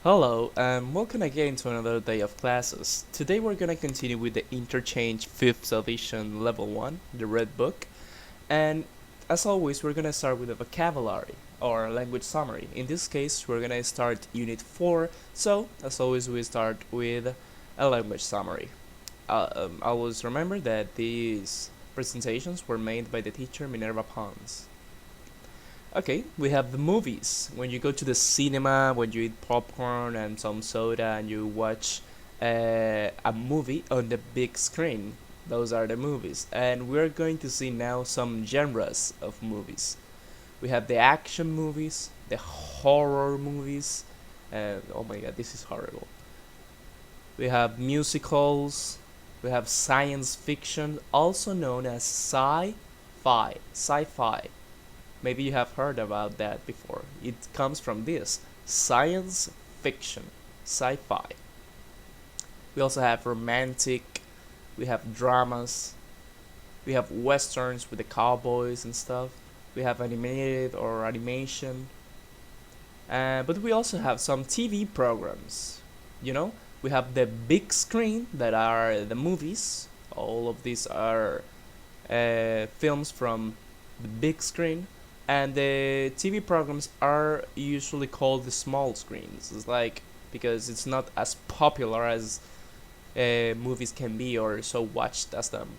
Hello, and welcome again to another day of classes. Today we're gonna continue with the Interchange 5th edition level 1, the Red Book, and as always we're gonna start with a vocabulary or language summary. In this case we're gonna start Unit 4, so as always we start with a language summary. Always remember that these presentations were made by the teacher Minerva Pons. Okay, we have the movies. When you go to the cinema, when you eat popcorn and some soda and you watch a movie on the big screen, those are the movies. And we're going to see now some genres of movies. We have the action movies, the horror movies, and oh my god, this is horrible. We have musicals, we have science fiction, also known as sci-fi. Sci-fi. Maybe you have heard about that before. It comes from this science fiction, sci fi. We also have romantic, we have dramas, we have westerns with the cowboys and stuff, we have animated or animation, but we also have some TV programs. You know, we have the big screen that are the movies. All of these are films from the big screen, and the TV programs are usually called the small screens. It's like because it's not as popular as movies can be or so watched as them.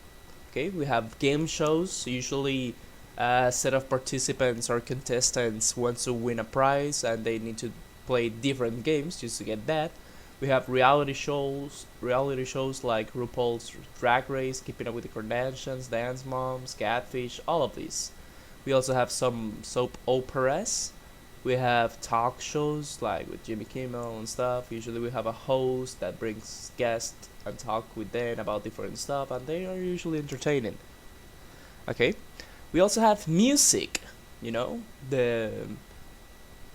Okay, we have game shows. Usually, a set of participants or contestants wants to win a prize, and they need to play different games just to get that. We have reality shows like RuPaul's Drag Race, Keeping Up with the Kardashians, Dance Moms, Catfish, all of these. We also have some soap operas. We have talk shows like with Jimmy Kimmel and stuff. Usually we have a host that brings guests and talk with them about different stuff, and they are usually entertaining. Okay. We also have music, you know, the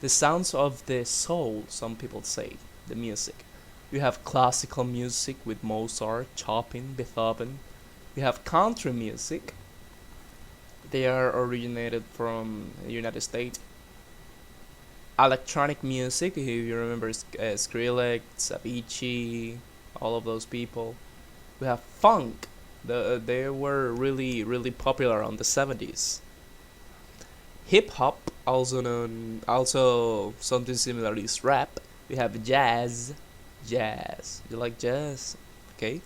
sounds of the soul, some people say, the music. We have classical music with Mozart, Chopin, Beethoven. We have country music. They are originated from the United States. Electronic music, if you remember Skrillex, Avicii, all of those people. We have funk. They were really popular on the 70s. Hip hop, also something similar is rap. We have jazz. You like jazz? Okay.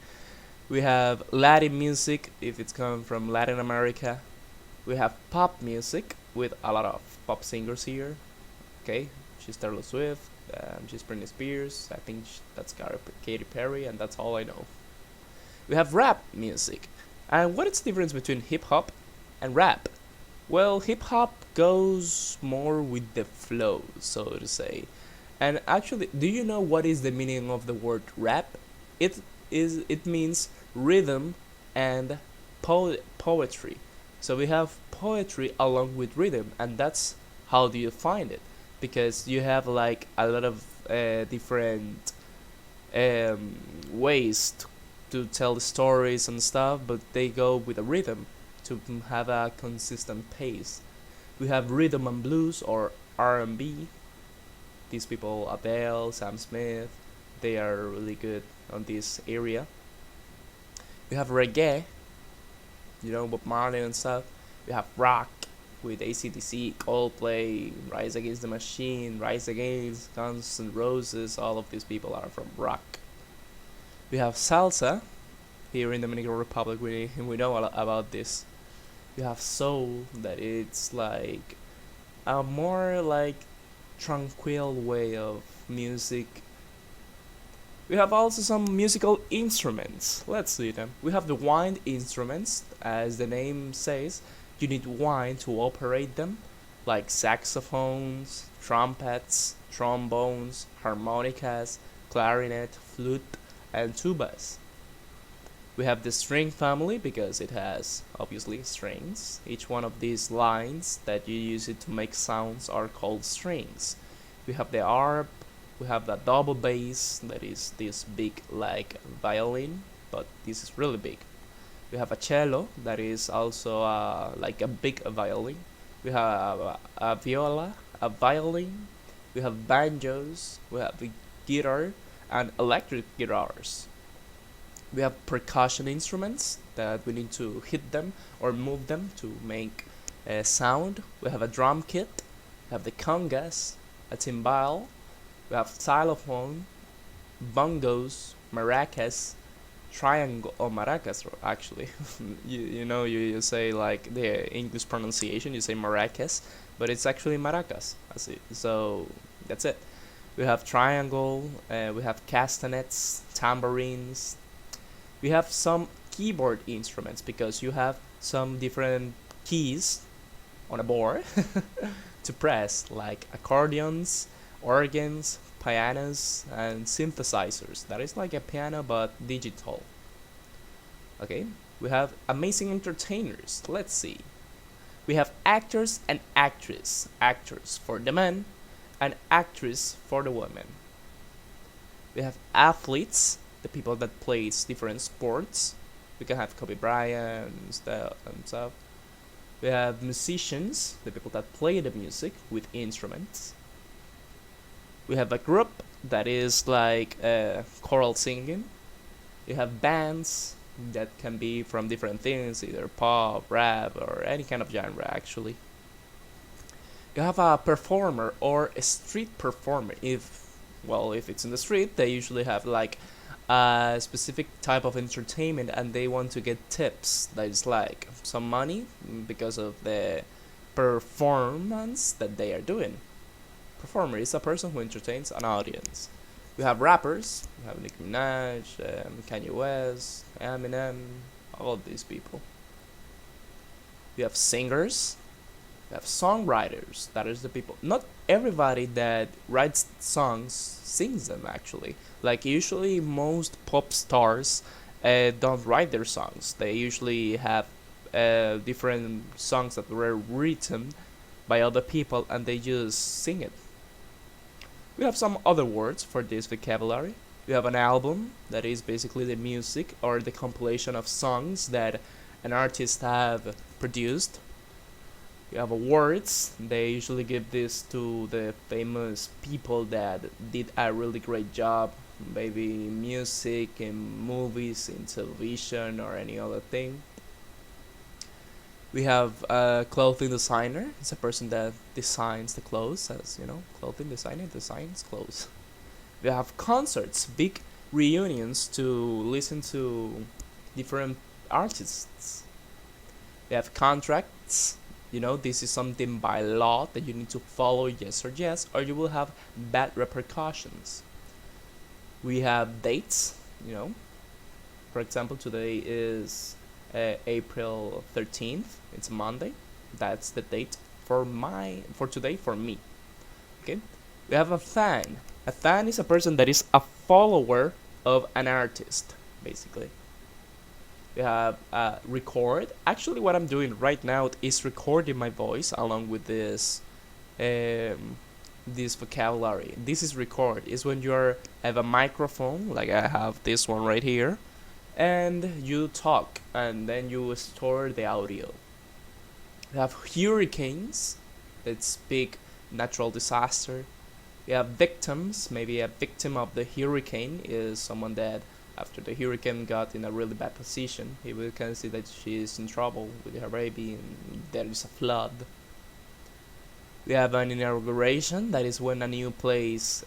We have Latin music, if it's coming from Latin America. We have pop music with a lot of pop singers here. Okay, she's Taylor Swift, she's Britney Spears. I think that's Katy Perry, and that's all I know. We have rap music. And what is the difference between hip hop and rap? Well, hip hop goes more with the flow, so to say. And actually, do you know what is the meaning of the word rap? It means rhythm and poetry. So we have poetry along with rhythm, and that's how do you find it? Because you have like a lot of different ways to tell the stories and stuff, but they go with a rhythm to have a consistent pace. We have rhythm and blues or R&B. These people, Adele, Sam Smith, they are really good on this area. We have reggae, you know, Bob Marley and stuff. We have rock with AC/DC, Coldplay, Rise Against the Machine, Rise Against, Guns N' Roses. All of these people are from rock. We have salsa. Here in the Dominican Republic, we know a lot about this. We have soul, that it's like a more like tranquil way of music. We have also some musical instruments. Let's see them. We have the wind instruments, as the name says. You need wine to operate them, like saxophones, trumpets, trombones, harmonicas, clarinet, flute, and tubas. We have the string family because it has obviously strings. Each one of these lines that you use it to make sounds are called strings. We have the arp, we have the double bass that is this big like violin, but this is really big. We have a cello that is also like a big violin. We have a viola, a violin. We have banjos. We have guitar, and electric guitars. We have percussion instruments that we need to hit them or move them to make a sound. We have a drum kit, we have the congas, a timbal, we have xylophone, bongos, maracas, triangle or maracas actually. You say like the English pronunciation, you say maracas, but it's actually maracas. So that's it. We have triangle, we have castanets, tambourines. We have some keyboard instruments because you have some different keys on a board to press, like accordions, organs, pianos, and synthesizers. That is like a piano but digital. Okay, we have amazing entertainers. Let's see. We have actors and actress. Actors for the men and actress for the women. We have athletes, the people that plays different sports. We can have Kobe Bryant and stuff. We have musicians, the people that play the music with instruments. We have a group that is like choral singing. You have bands that can be from different things, either pop, rap, or any kind of genre actually. You have a performer or a street performer. If it's in the street, they usually have like a specific type of entertainment and they want to get tips. That is like some money because of the performance that they are doing. Performer is a person who entertains an audience. We have rappers. We have Nicki Minaj, Kanye West, Eminem, all of these people. We have singers. We have songwriters. That is the people. Not everybody that writes songs sings them actually. Like usually most pop stars don't write their songs. They usually have different songs that were written by other people and they just sing it. We have some other words for this vocabulary. We have an album, that is basically the music or the compilation of songs that an artist have produced. We have awards. They usually give this to the famous people that did a really great job, maybe in music, in movies, in television, or any other thing. We have a clothing designer. It's a person that designs the clothes, as you know, clothing designer designs clothes. We have concerts, big reunions to listen to different artists. We have contracts. This is something by law that you need to follow, yes or yes, or you will have bad repercussions. We have dates. For example, today is April 13th. It's a Monday. That's the date for today for me. Okay. We have a fan. A fan is a person that is a follower of an artist, basically. We have record. Actually, what I'm doing right now is recording my voice along with this vocabulary. This is record. Is when you have a microphone, like I have this one right here, and you talk, and then you store the audio. We have hurricanes. That's big natural disaster. We have victims. Maybe a victim of the hurricane is someone that after the hurricane got in a really bad position. He can see that she is in trouble with her baby and there is a flood. We have an inauguration. That is when a new place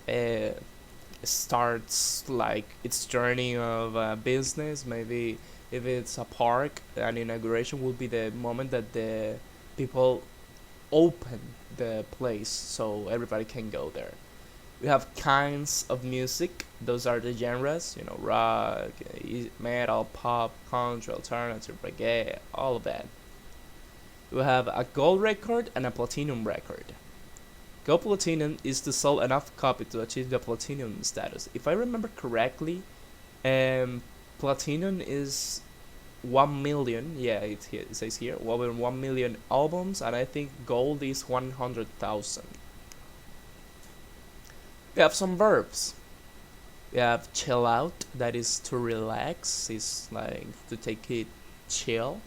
starts like its journey of business. Maybe if it's a park, an inauguration will be the moment that the people open the place so everybody can go there. We have kinds of music. Those are the genres, rock, metal, pop, country, alternative, reggae, all of that. We have a gold record and a platinum record. Gold platinum is to sell enough copy to achieve the platinum status. If I remember correctly, platinum is 1 million. Yeah, it says here 1 million albums, and I think gold is 100,000. We have some verbs. We have chill out, that is to relax, is like to take it chill.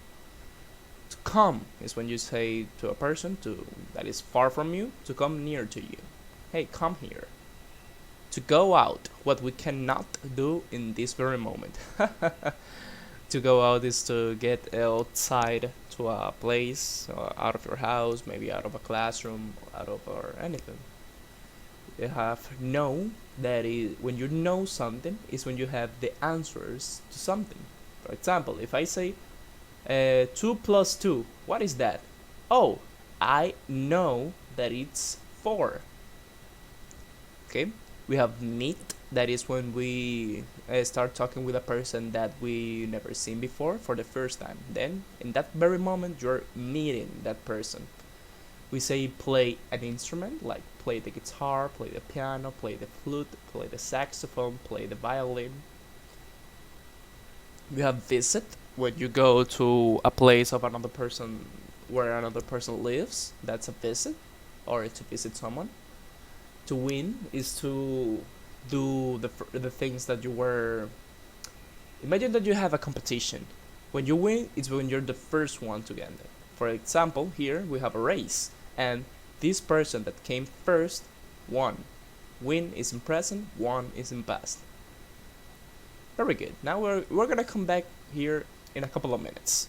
To come is when you say to a person that is far from you to come near to you. Hey, come here. To go out, what we cannot do in this very moment. To go out is to get outside to a place, out of your house, maybe out of a classroom, out of or anything. You have know, that is when you know something is when you have the answers to something. For example, if I say 2 plus 2, what is that? Oh, I know that it's 4. Okay, we have meet, that is when we start talking with a person that we never seen before for the first time. Then in that very moment you're meeting that person. We say play an instrument, like play the guitar, play the piano, play the flute, play the saxophone, play the violin. You have visit, when you go to a place of another person where another person lives. That's a visit, or to visit someone. To win is to do the things that you were. Imagine that you have a competition. When you win, it's when you're the first one to get it. For example, here we have a race, and this person that came first won. Win is in present, won is in past. Very good. Now we're gonna come back here in a couple of minutes.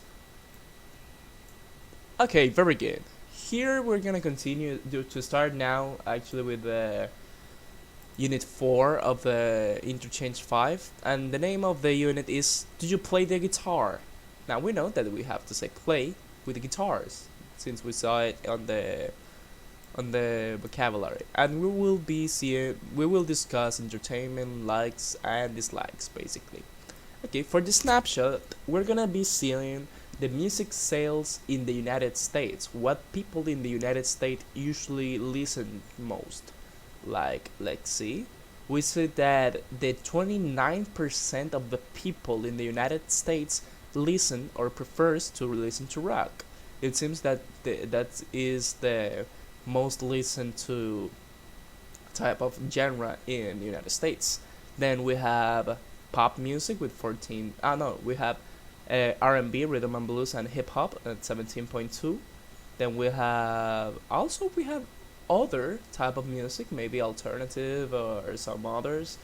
Okay, very good. Here we're gonna continue to start now actually with the unit 4 of the Interchange 5, and the name of the unit is Do You Play the Guitar? Now we know that we have to say play with the guitars since we saw it on the vocabulary, and we will discuss entertainment, likes and dislikes basically. Okay, for the snapshot we're gonna be seeing the music sales in the United States, what people in the United States usually listen most. Like, let's see, we see that the 29% of the people in the United States listen or prefers to listen to rock. It seems that that is the most listened to type of genre in the United States. Then we have pop music with 14. No, we have R&B, rhythm and blues, and hip hop at 17.2. Then we have other type of music, maybe alternative or some others.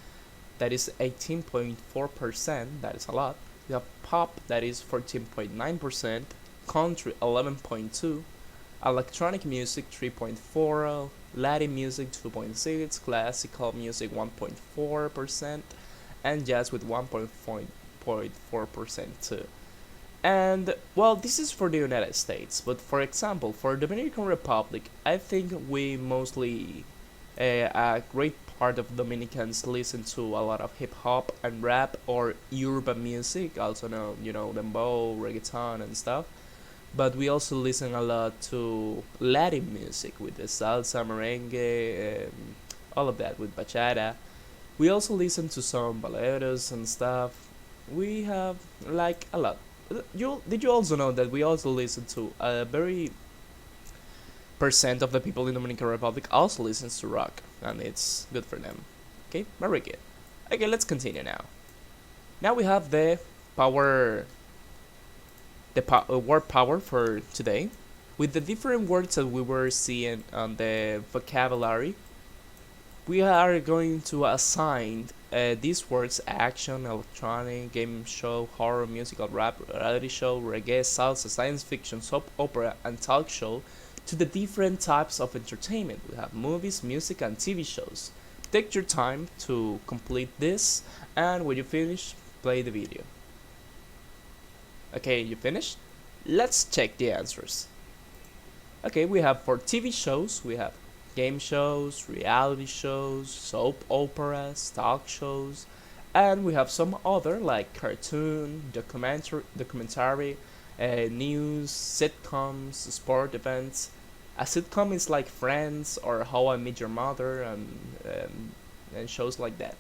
That is 18.4%. That is a lot. We have pop, that is 14.9%. Country 11.2. Electronic music 3.4. Latin music 2.6. Classical music 1.4%, and jazz with 1.4% too. And well, this is for the United States, but for example, for Dominican Republic, I think we mostly a great part of Dominicans listen to a lot of hip hop and rap or urban music, also known, dembow, reggaeton and stuff. But we also listen a lot to Latin music with the salsa, merengue, all of that with bachata. We also listen to some boleros and stuff. We have like a lot. Did you also know that we also listen to a very percent of the people in Dominican Republic also listens to rock, and it's good for them. Okay, very good. Okay, let's continue now. Now we have the word power for today, with the different words that we were seeing on the vocabulary. We are going to assign these words: action, electronic, game show, horror, musical, rap, reality show, reggae, salsa, science fiction, soap opera, and talk show to the different types of entertainment. We have movies, music, and TV shows. Take your time to complete this, and when you finish, play the video. Okay, you finished? Let's check the answers. Okay, we have for TV shows, we have game shows, reality shows, soap operas, talk shows, and we have some other like cartoon, documentary, news, sitcoms, sport events. A sitcom is like Friends or How I Met Your Mother, and shows like that.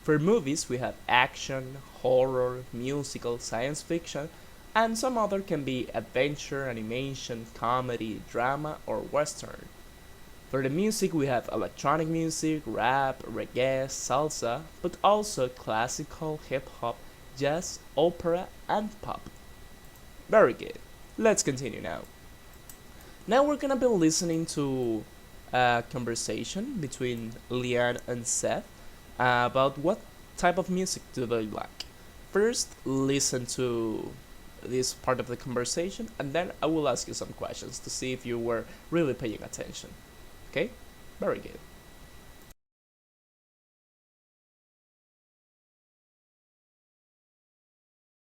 For movies, we have action, horror, musical, science fiction, and some other can be adventure, animation, comedy, drama, or western. For the music, we have electronic music, rap, reggae, salsa, but also classical, hip-hop, jazz, opera, and pop. Very good. Let's continue now. Now we're gonna be listening to a conversation between Leanne and Seth. about what type of music do they like. First, listen to this part of the conversation, and then I will ask you some questions to see if you were really paying attention. Okay? Very good.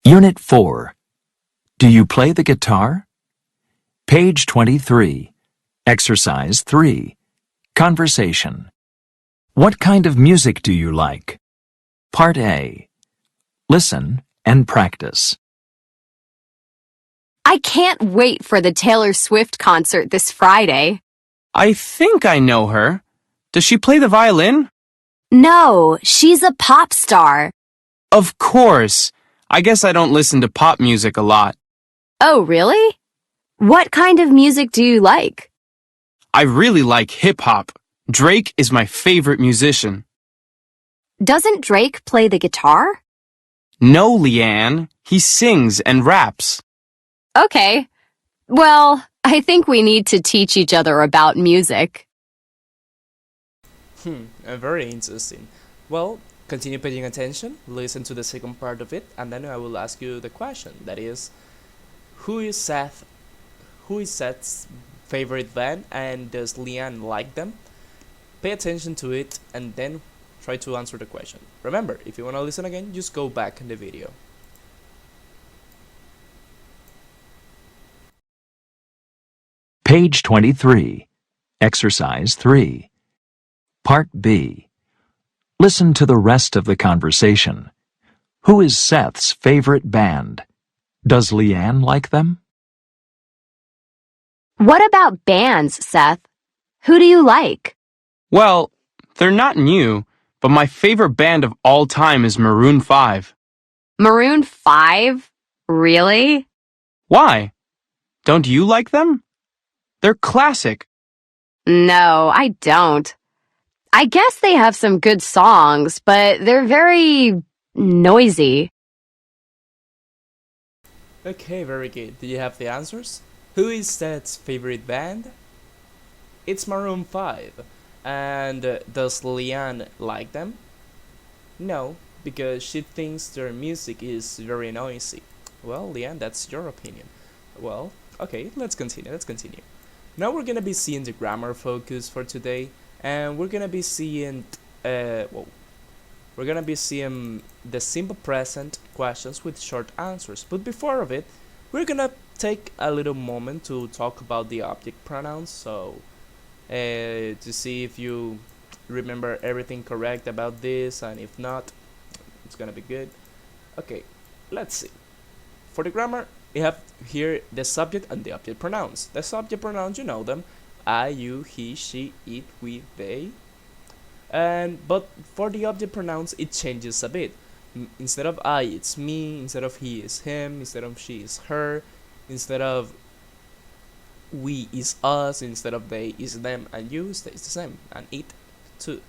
Unit 4. Do you play the guitar? Page 23. Exercise 3. Conversation. What kind of music do you like? Part A. Listen and practice. I can't wait for the Taylor Swift concert this Friday. I think I know her. Does she play the violin? No, she's a pop star. Of course. I guess I don't listen to pop music a lot. Oh, really? What kind of music do you like? I really like hip-hop. Drake is my favorite musician. Doesn't Drake play the guitar? No, Leanne. He sings and raps. Okay. Well, I think we need to teach each other about music. Very interesting. Well, continue paying attention, listen to the second part of it, and then I will ask you the question. That is, who is Seth's favorite band, and does Leanne like them? Pay attention to it, and then try to answer the question. Remember, if you want to listen again, just go back in the video. Page 23. Exercise 3. Part B. Listen to the rest of the conversation. Who is Seth's favorite band? Does Leanne like them? What about bands, Seth? Who do you like? Well, they're not new, but my favorite band of all time is Maroon 5. Maroon 5? Really? Why? Don't you like them? They're classic. No, I don't. I guess they have some good songs, but they're very noisy. Okay, very good. Do you have the answers? Who is Seth's favorite band? It's Maroon 5. And does Leanne like them? No, because she thinks their music is very noisy. Well, Leanne, that's your opinion. Well, okay, let's continue. Now we're gonna be seeing the grammar focus for today, and we're gonna be seeing, we're gonna be seeing the simple present questions with short answers. But before of it, we're gonna take a little moment to talk about the object pronouns, so to see if you remember everything correct about this, and if not, it's gonna be good. Okay, let's see. For the grammar, we have here the subject and the object pronouns. The subject pronouns, you know them: I, you, he, she, it, we, they. But for the object pronouns, it changes a bit. Instead of I, it's me. Instead of he, is him. Instead of she, is her. Instead of we, is us. Instead of they, is them. And you stays the same, and it too.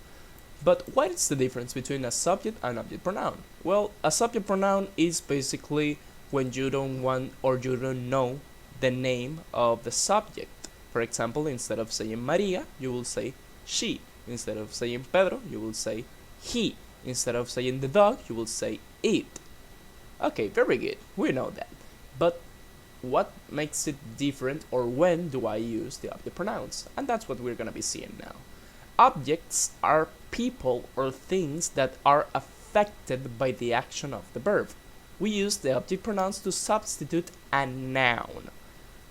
But what is the difference between a subject and object pronoun? Well, a subject pronoun is basically when you don't want or you don't know the name of the subject. For example, instead of saying Maria, you will say she. Instead of saying Pedro, you will say he. Instead of saying the dog, you will say it. Okay, very good. We know that. But what makes it different, or when do I use the object pronouns? And that's what we're going to be seeing now. Objects are people or things that are affected by the action of the verb. We use the object pronouns to substitute a noun.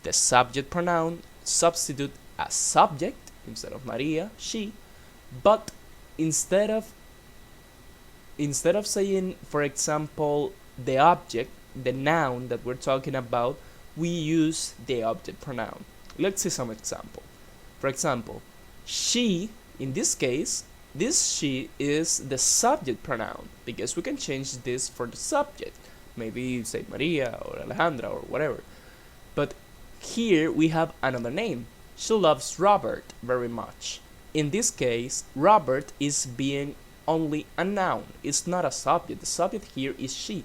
The subject pronoun substitute a subject instead of Maria, she, but instead of saying, for example, the object, the noun that we're talking about, we use the object pronoun. Let's see some example. For example, she, in this case, this she is the subject pronoun, because we can change this for the subject. Maybe say Maria or Alejandra or whatever. But here we have another name. She loves Robert very much. In this case, Robert is being only a noun. It's not a subject. The subject here is she.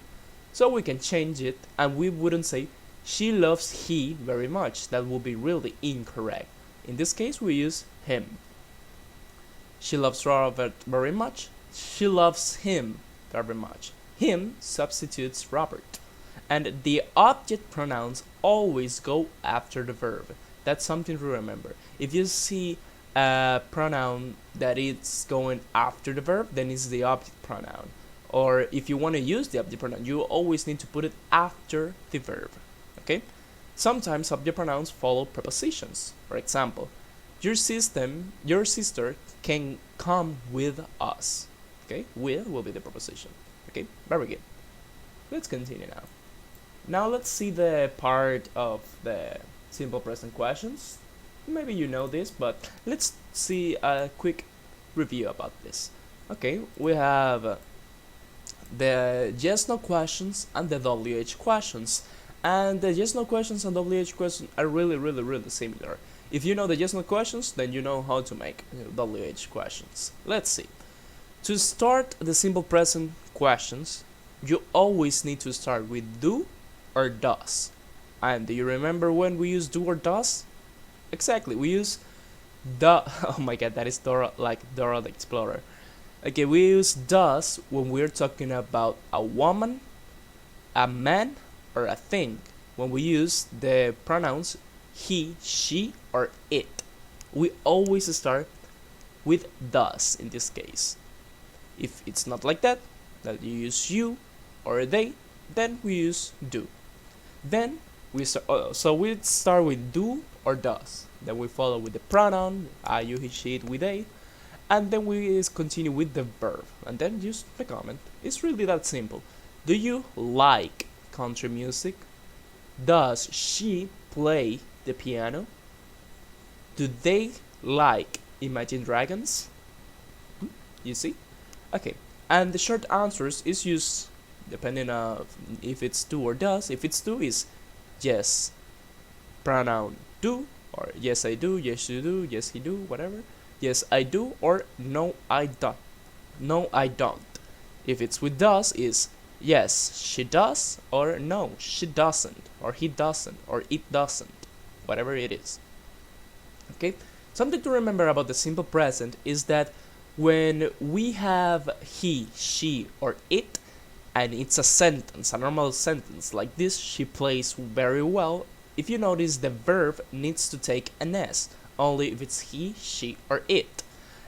So we can change it, and we wouldn't say she loves he very much. That would be really incorrect. In this case, we use him. She loves Robert very much. She loves him very much. Him substitutes Robert. And the object pronouns always go after the verb. That's something to remember. If you see a pronoun that it's going after the verb, then it's the object pronoun. Or if you want to use the object pronoun, you always need to put it after the verb. Okay? Sometimes object pronouns follow prepositions. For example, your sister can come with us. Okay? With will be the preposition. Okay? Very good. Let's continue now. Now let's see the part of the simple present questions. Maybe you know this, but let's see a quick review about this. Okay, we have the yes no questions and the WH questions. And the yes no questions and WH questions are really similar. If you know the yes no questions, then you know how to make WH questions. Let's see. To start the simple present questions, you always need to start with do or does. And do you remember when we use do or does? Exactly, we use the oh my god, that is Dora the Explorer. Okay, we use does when we're talking about a woman, a man, or a thing. When we use the pronouns he, she, or it, we always start with does in this case. If it's not like that you use you or they, then we use do. Then we start with do or does. Then we follow with the pronoun I, you, he, she, it, we, they, and then we continue with the verb, and then just the comment. It's really that simple. Do you like country music? Does she play the piano? Do they like Imagine Dragons? You see? Okay, and the short answers is used depending on if it's do or does. If it's do, is yes, pronoun do, or yes I do, yes you do, yes he do, whatever. Yes I do, or no I don't. No I don't. If it's with does, is yes she does, or no she doesn't, or he doesn't, or it doesn't, whatever it is. Okay, something to remember about the simple present is that when we have he, she, or it, and it's a sentence, a normal sentence like this, she plays very well, if you notice the verb needs to take an S, only if it's he, she, or it.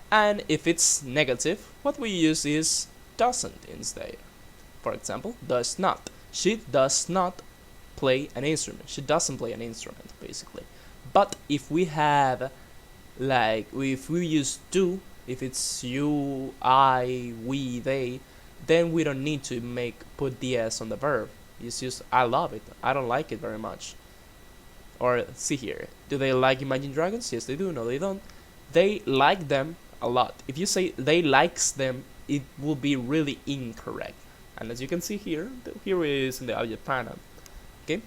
And if it's negative, what we use is doesn't instead. For example, does not. She does not play an instrument. She doesn't play an instrument, basically. But if we have, like, if we use do, if it's you, I, we, they, then we don't need to put the S on the verb. It's just I love it. I don't like it very much. Or see here, do they like Imagine Dragons? Yes, they do. No, they don't. They like them a lot. If you say they likes them, it will be really incorrect. And as you can see here, here it is in the object pronoun. Okay,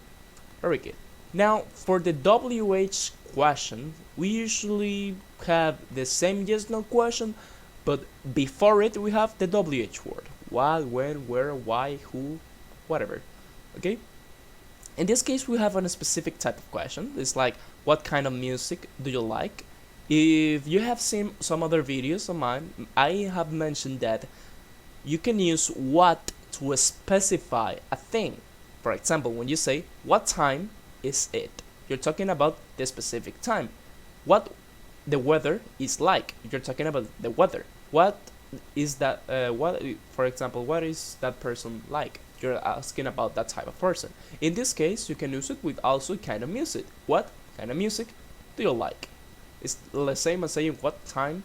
very good. Now for the WH question, we usually have the same yes no question, but before it we have the WH word. What, when, where, why, who, whatever. Okay? In this case we have a specific type of question. It's like, what kind of music do you like? If you have seen some other videos of mine, I have mentioned that you can use what to specify a thing. For example, when you say, what time is it? You're talking about the specific time. What the weather is like? You're talking about the weather. What is that? For example, what is that person like? You're asking about that type of person. In this case, you can use it with also kind of music. What kind of music do you like? It's the same as saying what time,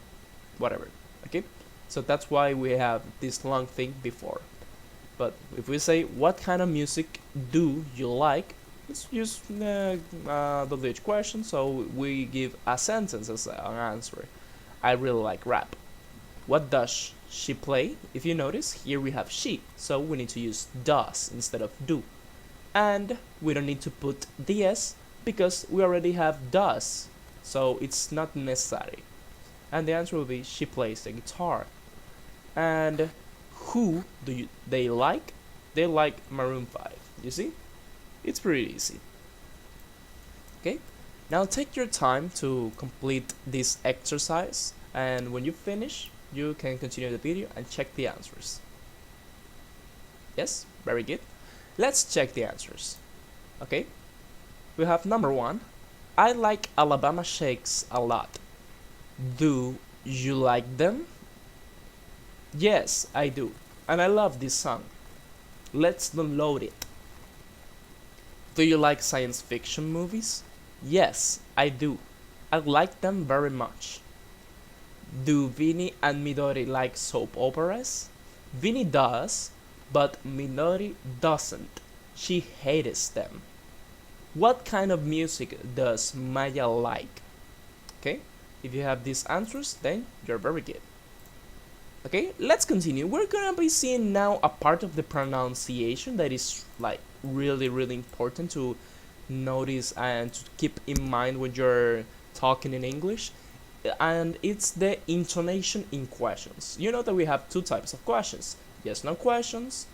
whatever. Okay, so that's why we have this long thing before. But if we say what kind of music do you like, let's use the WH question, so we give a sentence as an answer. I really like rap. What does she play? If you notice, here we have she, so we need to use does instead of do. And we don't need to put the S because we already have does, so it's not necessary. And the answer will be she plays the guitar. And who do they like? They like Maroon 5. You see? It's pretty easy. Okay? Now take your time to complete this exercise, and when you finish, you can continue the video and check the answers. Yes, very good. Let's check the answers. Okay, we have number 1. I like Alabama Shakes a lot. Do you like them? Yes, I do, and I love this song. Let's download it. Do you like science fiction movies? Yes, I do. I like them very much. Do Vinny and Midori like soap operas? Vinny does, but Midori doesn't. She hates them. What kind of music does Maya like? Okay, if you have these answers, then you're very good. Okay, let's continue. We're gonna be seeing now a part of the pronunciation that is like really important to notice and to keep in mind when you're talking in English, and it's the intonation in questions. You know that we have 2 types of questions: yes no questions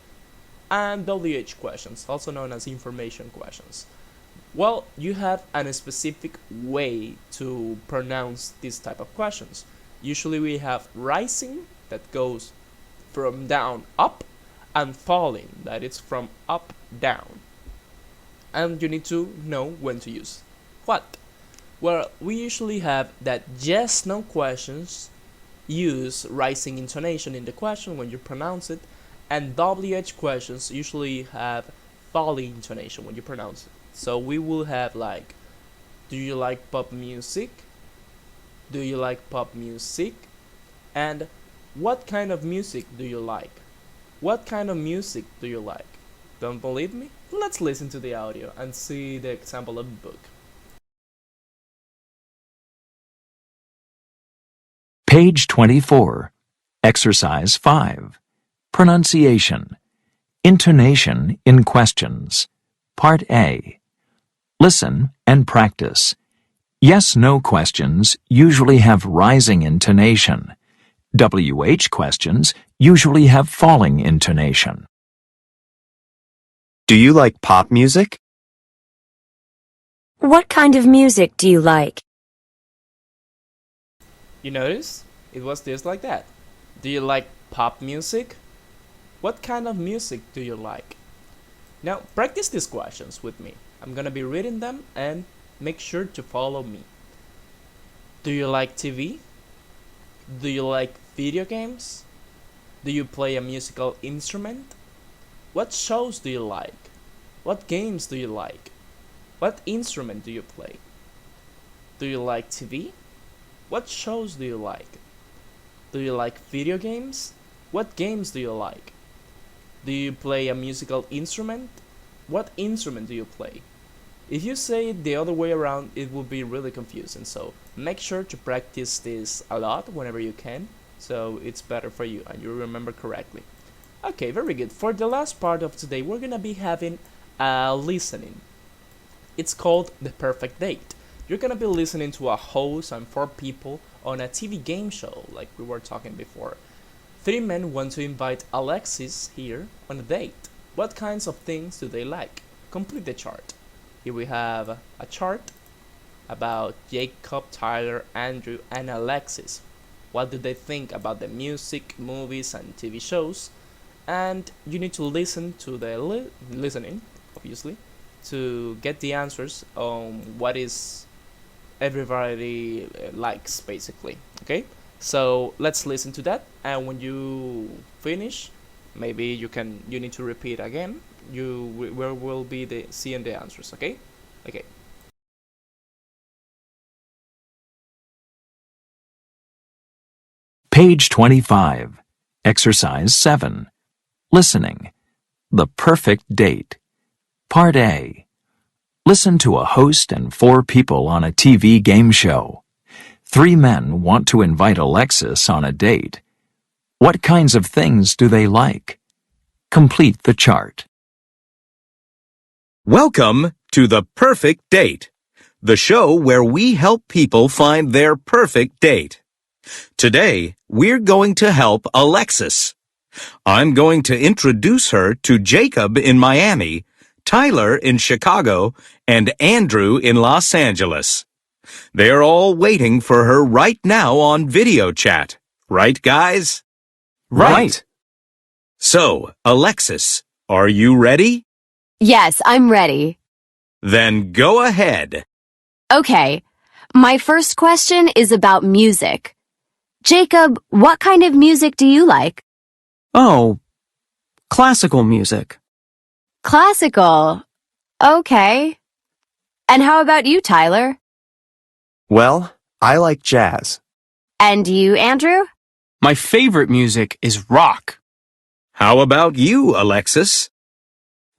and WH questions, also known as information questions. Well, you have a specific way to pronounce this type of questions. Usually we have rising, that goes from down up, and falling, that is from up down. And you need to know when to use what. Well, we usually have that yes no questions use rising intonation in the question when you pronounce it, and WH questions usually have falling intonation when you pronounce it. So we will have like, do you like pop music? Do you like pop music? And what kind of music do you like? What kind of music do you like? Don't believe me? Let's listen to the audio and see the example of the book. Page 24. Exercise 5. Pronunciation. Intonation in questions. Part A. Listen and practice. Yes-no questions usually have rising intonation. WH questions usually have falling intonation. Do you like pop music? What kind of music do you like? You notice? It was just like that. Do you like pop music? What kind of music do you like? Now, practice these questions with me. I'm gonna be reading them and make sure to follow me. Do you like TV? Do you like video games? Do you play a musical instrument? What shows do you like? What games do you like? What instrument do you play? Do you like TV? What shows do you like? Do you like video games? What games do you like? Do you play a musical instrument? What instrument do you play? If you say it the other way around, it will be really confusing, so make sure to practice this a lot whenever you can, so it's better for you and you remember correctly. Okay, very good. For the last part of today, we're gonna be having listening. It's called the perfect date. You're gonna be listening to a host and 4 people on a TV game show, like we were talking before. 3 men want to invite Alexis here on a date. What kinds of things do they like? Complete the chart. Here we have a chart about Jacob, Tyler, Andrew, and Alexis. What do they think about the music, movies, and TV shows? And you need to listen to the listening, obviously, to get the answers on what is everybody likes, basically. Okay, so let's listen to that, and when you finish, maybe you need to repeat again. You will be seeing the answers. Okay. Page 25. Exercise 7. Listening. The perfect date. Part A. Listen to a host and 4 people on a TV game show. 3 men want to invite Alexis on a date. What kinds of things do they like? Complete the chart. Welcome to The Perfect Date, the show where we help people find their perfect date. Today, we're going to help Alexis. I'm going to introduce her to Jacob in Miami, Tyler in Chicago, and Andrew in Los Angeles. They're all waiting for her right now on video chat. Right, guys? Right. So, Alexis, are you ready? Yes, I'm ready. Then go ahead. Okay. My first question is about music. Jacob, what kind of music do you like? Oh, classical music. Classical. Okay. And how about you, Tyler? Well, I like jazz. And you, Andrew? My favorite music is rock. How about you, Alexis?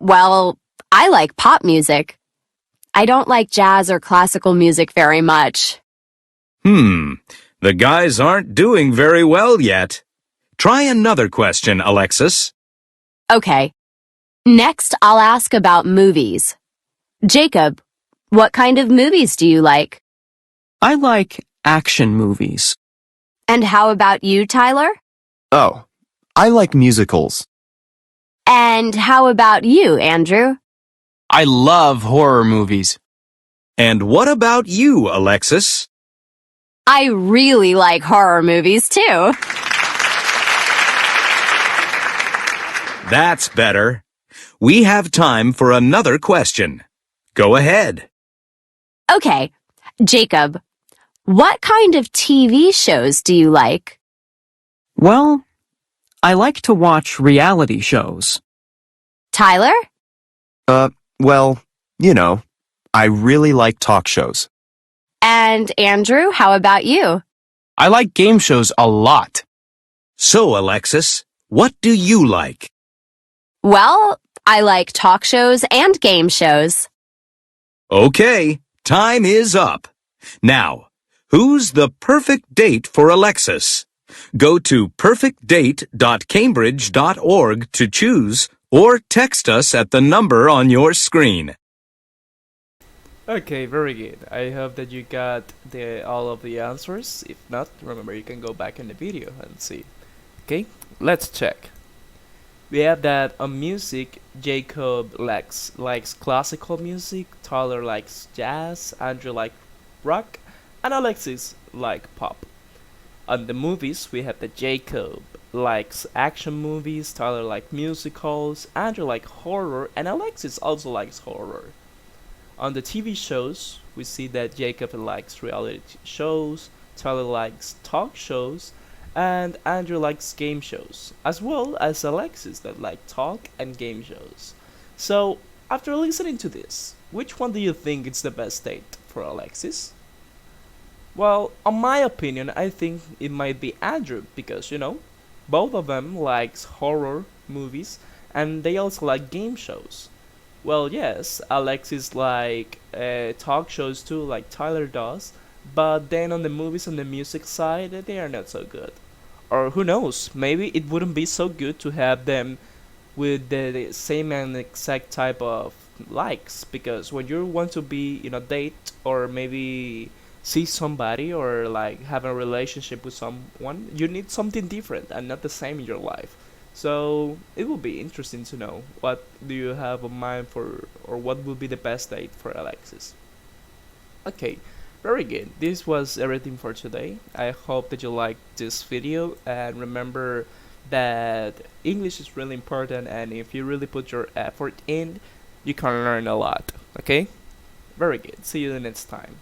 Well, I like pop music. I don't like jazz or classical music very much. The guys aren't doing very well yet. Try another question, Alexis. Okay. Next, I'll ask about movies. Jacob, what kind of movies do you like? I like action movies. And how about you, Tyler? Oh, I like musicals. And how about you, Andrew? I love horror movies. And what about you, Alexis? I really like horror movies too. That's better. We have time for another question. Go ahead. Okay, Jacob, what kind of TV shows do you like? Well, I like to watch reality shows. Tyler? Well, I really like talk shows. And Andrew, how about you? I like game shows a lot. So, Alexis, what do you like? Well, I like talk shows and game shows. Okay, time is up. Now, who's the perfect date for Alexis? Go to perfectdate.cambridge.org to choose or text us at the number on your screen. Okay, very good. I hope that you got all of the answers. If not, remember you can go back in the video and see. Okay, let's check. We have that on music, Jacob likes classical music, Tyler likes jazz, Andrew likes rock, and Alexis like pop. On the movies, we have that Jacob likes action movies, Tyler likes musicals, Andrew likes horror, and Alexis also likes horror. On the TV shows, we see that Jacob likes reality shows, Tyler likes talk shows, and Andrew likes game shows, as well as Alexis that like talk and game shows. So, after listening to this, which one do you think is the best date for Alexis? Well, on my opinion, I think it might be Andrew because, both of them likes horror movies and they also like game shows. Well, yes, Alexis like talk shows too, like Tyler does, but then on the movies and the music side, they are not so good. Or who knows, maybe it wouldn't be so good to have them with the same and exact type of likes, because when you want to be in a date or maybe see somebody or like have a relationship with someone, you need something different and not the same in your life. So it will be interesting to know what do you have in mind for, or what will be the best date for Alexis. Okay, very good. This was everything for today. I hope that you liked this video, and remember that English is really important, and if you really put your effort in, you can learn a lot. Okay? Very good. See you the next time.